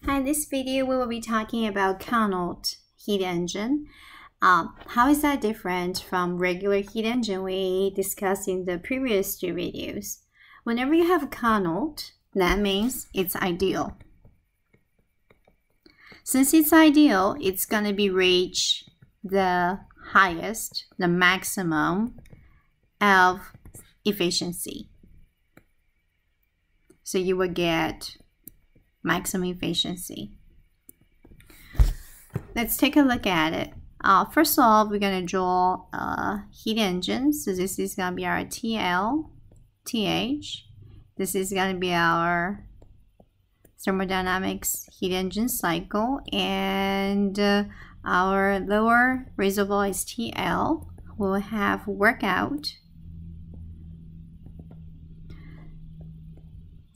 Hi, in this video we will be talking about Carnot heat engine. How is that different from regular heat engine we discussed in the previous two videos? Whenever you have Carnot, that means it's ideal. Since it's ideal, it's going to be reach the highest, the maximum of efficiency. So you will get maximum efficiency. Let's take a look at it. First of all, we're going to draw a heat engine. So this is going to be our TL, TH. This is going to be our thermodynamics heat engine cycle. And our lower reservoir is TL. We'll have workout.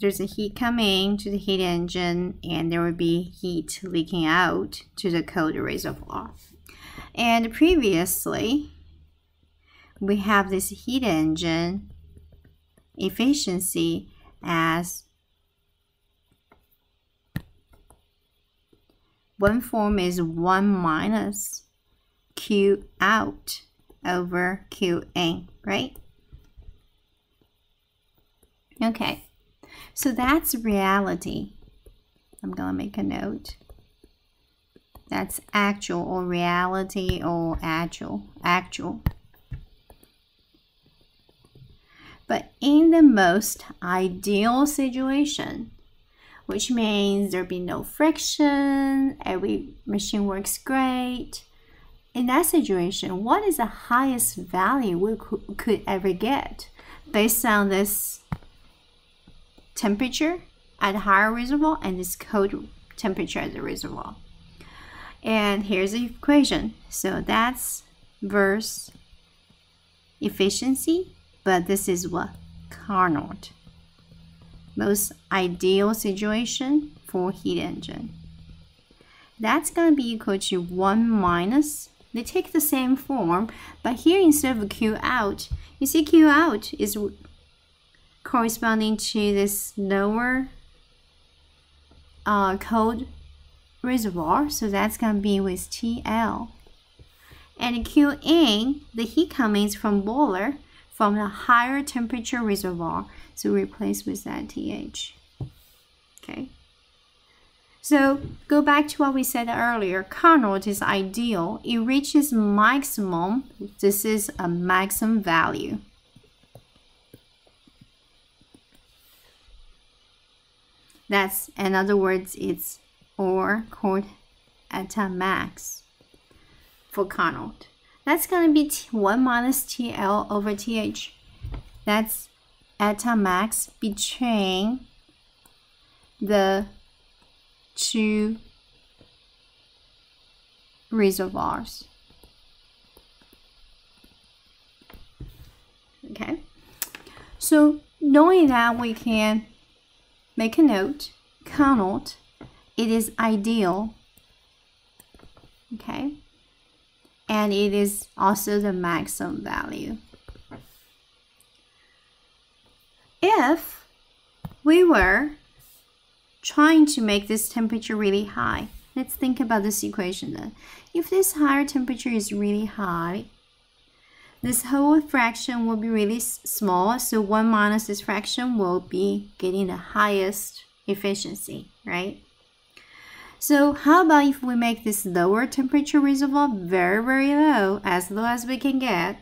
There's a heat coming to the heat engine, and there will be heat leaking out to the cold reservoir. And previously, we have this heat engine efficiency as one form is 1 minus Q out over Q in, right? Okay. So that's reality. I'm going to make a note. That's actual or reality or actual. But in the most ideal situation, which means there'll be no friction, every machine works great. In that situation, what is the highest value we could ever get based on this temperature at higher reservoir and this cold temperature at the reservoir? And here's the equation. So that's versus efficiency, but this is what? Carnot. Most ideal situation for heat engine. That's going to be equal to 1 minus, they take the same form, but here instead of Q out, you see Q out is corresponding to this lower cold reservoir, so that's going to be with TL. And Q in, the heat coming from boiler from the higher temperature reservoir, so replace with that TH. Okay. So go back to what we said earlier. Carnot is ideal. It reaches maximum. This is a maximum value. That's, in other words, it's or called at max for Carnot. That's going to be 1 minus TL over TH. That's at max between the two reservoirs. Okay. So knowing that, we can make a note. Carnot, it is ideal. Okay. And it is also the maximum value. If we were trying to make this temperature really high, let's think about this equation then. If this higher temperature is really high, this whole fraction will be really small, so 1 minus this fraction will be getting the highest efficiency, right? So how about if we make this lower temperature reservoir very, very low, as low as we can get,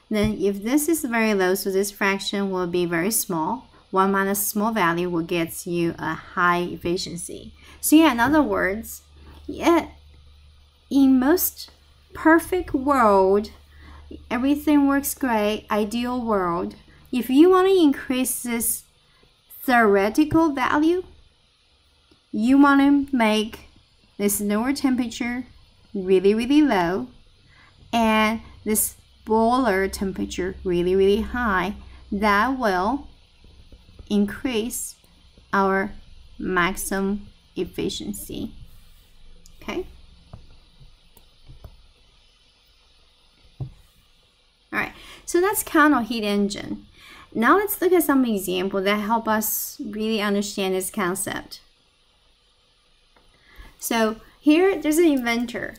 then if this is very low, so this fraction will be very small, 1 minus small value will get you a high efficiency. So yeah, in other words, yeah, in most perfect world, everything works great, ideal world. If you want to increase this theoretical value, you want to make this lower temperature really, really low and this boiler temperature really, really high. That will increase our maximum efficiency. Okay. All right, so that's Carnot heat engine. Now let's look at some examples that help us really understand this concept. So here, there's an inventor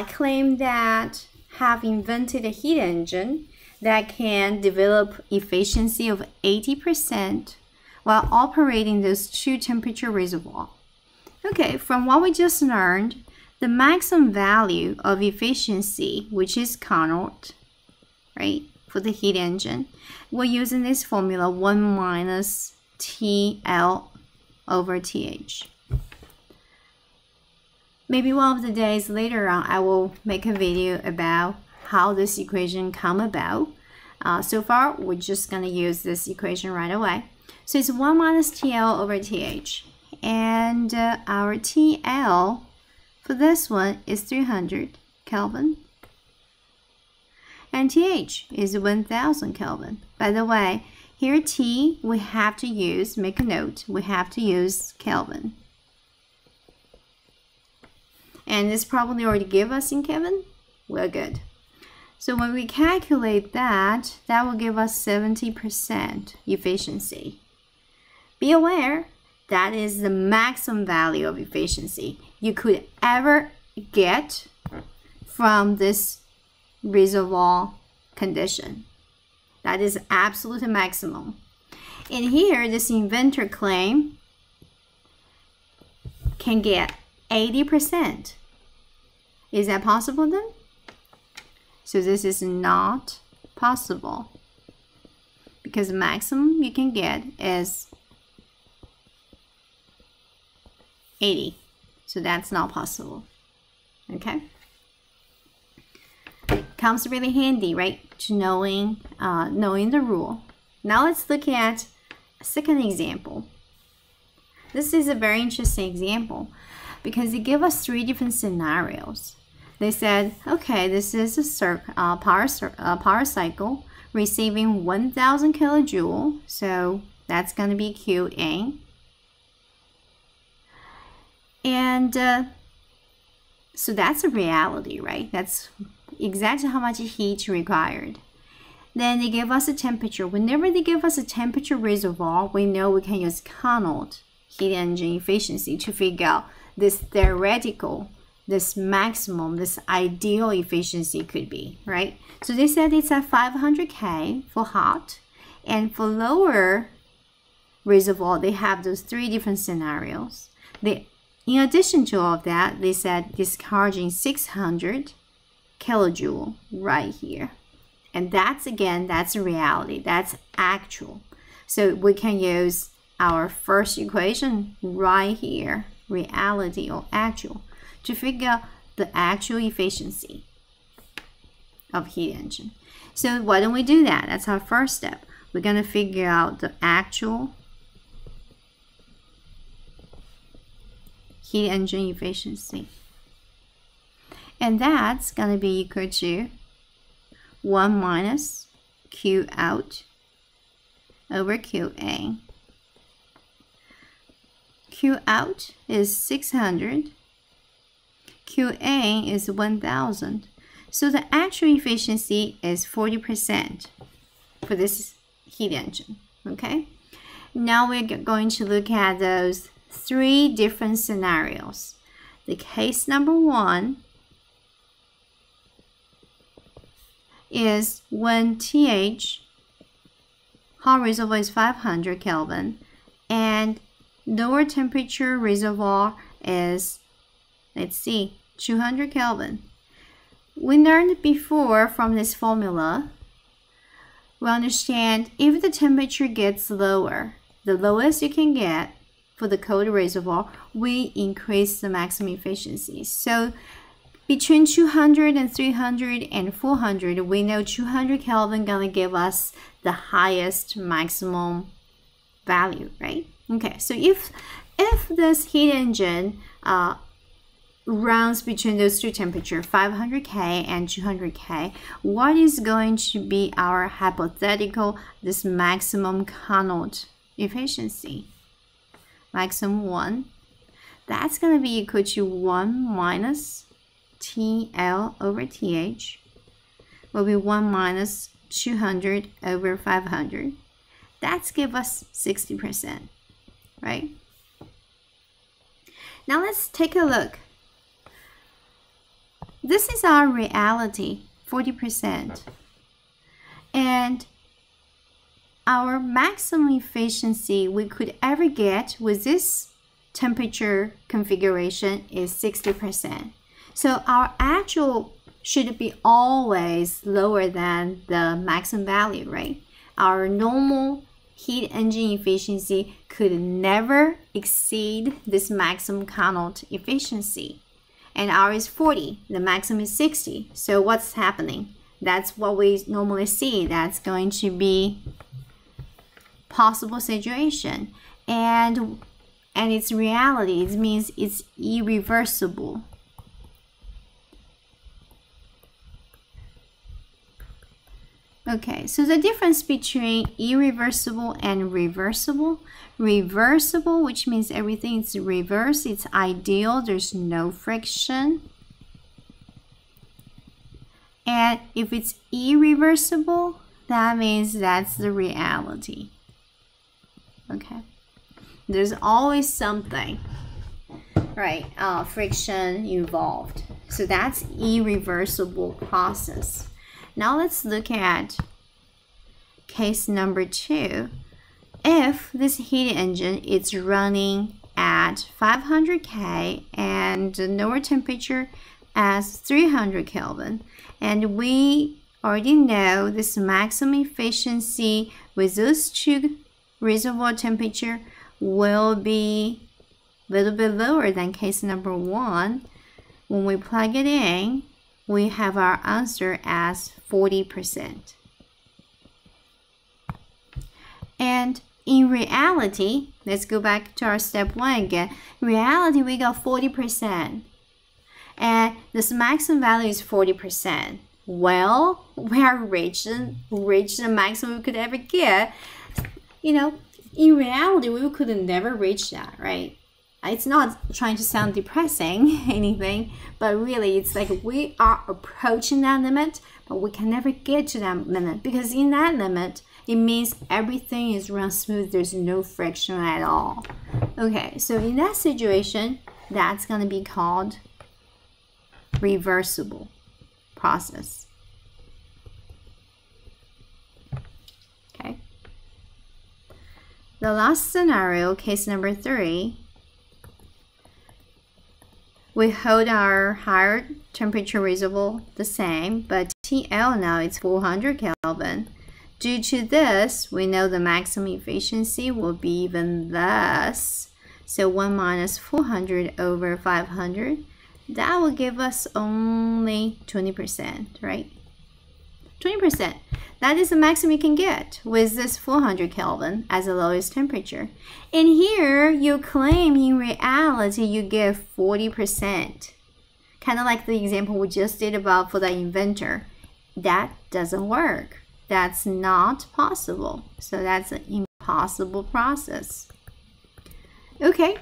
claim that have invented a heat engine that can develop efficiency of 80% while operating those two temperature reservoirs. Okay, from what we just learned, the maximum value of efficiency, which is Carnot, right, for the heat engine, we're using this formula 1 minus TL over TH. Maybe one of the days later on, I will make a video about how this equation come about. So far, we're just going to use this equation right away. So it's 1 minus TL over TH. And our TL for this one is 300 Kelvin. And TH is 1000 Kelvin. By the way, here T, we have to use, make a note, we have to use Kelvin. And this probably already give us in Kelvin. We're good. So when we calculate that, that will give us 70% efficiency. Be aware, that is the maximum value of efficiency you could ever get from this reservoir condition. That is absolute maximum. And here, this inventor claim can get 80%. Is that possible then? So this is not possible because the maximum you can get is 80. So that's not possible. Okay? Comes really handy, right? To knowing the rule. Now let's look at a second example. This is a very interesting example because it gives us 3 different scenarios. They said, okay, this is a power cycle receiving 1000 kilojoule, so that's going to be QA. And so that's a reality, right? That's exactly how much heat required. Then they give us a temperature. Whenever they give us a temperature reservoir, we know we can use Carnot heat engine efficiency to figure out this theoretical, this maximum, this ideal efficiency could be, right? So they said it's at 500 K for hot, and for lower reservoir, they have those 3 different scenarios. In addition to all of that, they said discharging 600 kilojoule right here. And that's, again, that's a reality. That's actual. So we can use our first equation right here, reality or actual, to figure out the actual efficiency of heat engine. So why don't we do that? That's our first step. We're going to figure out the actual heat engine efficiency. And that's going to be equal to 1 minus Q out over QA. Q out is 600. QA is 1000. So the actual efficiency is 40% for this heat engine. Okay? Now we're going to look at those 3 different scenarios. The case number 1 is when TH, hot reservoir is 500 Kelvin, and lower temperature reservoir is, let's see, 200 Kelvin. We learned before from this formula, we understand if the temperature gets lower, the lowest you can get for the cold reservoir, we increase the maximum efficiency. So between 200 and 300 and 400, we know 200 Kelvin gonna give us the highest maximum value, right? Okay, so if this heat engine runs between those 2 temperatures, 500 K and 200 K, what is going to be our hypothetical, this maximum Carnot efficiency? Maximum 1. That's going to be equal to 1 minus TL over TH. Will be 1 minus 200 over 500. That's give us 60%, right? Now let's take a look. This is our reality, 40%. And our maximum efficiency we could ever get with this temperature configuration is 60%. So our actual should be always lower than the maximum value, right? Our normal heat engine efficiency could never exceed this maximum Carnot efficiency. And ours is 40, the maximum is 60. So what's happening? That's what we normally see. That's going to be possible situation. And it's reality. It means it's irreversible. Okay, so the difference between irreversible and reversible. Reversible, which means everything is reversed, it's ideal, there's no friction. And if it's irreversible, that means that's the reality. Okay, there's always something, right? Friction involved. So that's irreversible process. Now let's look at case number 2. If this heat engine is running at 500 K and the lower temperature as 300 Kelvin, and we already know this maximum efficiency with those two reservoir temperature will be a little bit lower than case number 1. When we plug it in, we have our answer as 40%. And in reality, let's go back to our step 1 again. In reality, we got 40%. And this maximum value is 40%. Well, we are reached the maximum we could ever get. You know, in reality, we could never reach that, right? It's not trying to sound depressing, anything, but really it's like we are approaching that limit, but we can never get to that limit, because in that limit, it means everything is run smooth, there's no friction at all. Okay, so in that situation, that's going to be called reversible process. Okay. The last scenario, case number 3, we hold our higher temperature reservoir the same, but TL now it's 400 Kelvin. Due to this, we know the maximum efficiency will be even less. So 1 minus 400 over 500, that will give us only 20%, right? 20%. That is the maximum you can get with this 400 Kelvin as the lowest temperature. And here, you claim in reality you get 40%. Kind of like the example we just did about for the inventor. That doesn't work. That's not possible. So that's an impossible process. Okay,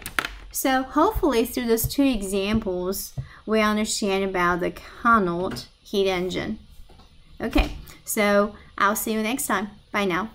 so hopefully through those 2 examples, we understand about the Carnot heat engine. Okay, so I'll see you next time. Bye now.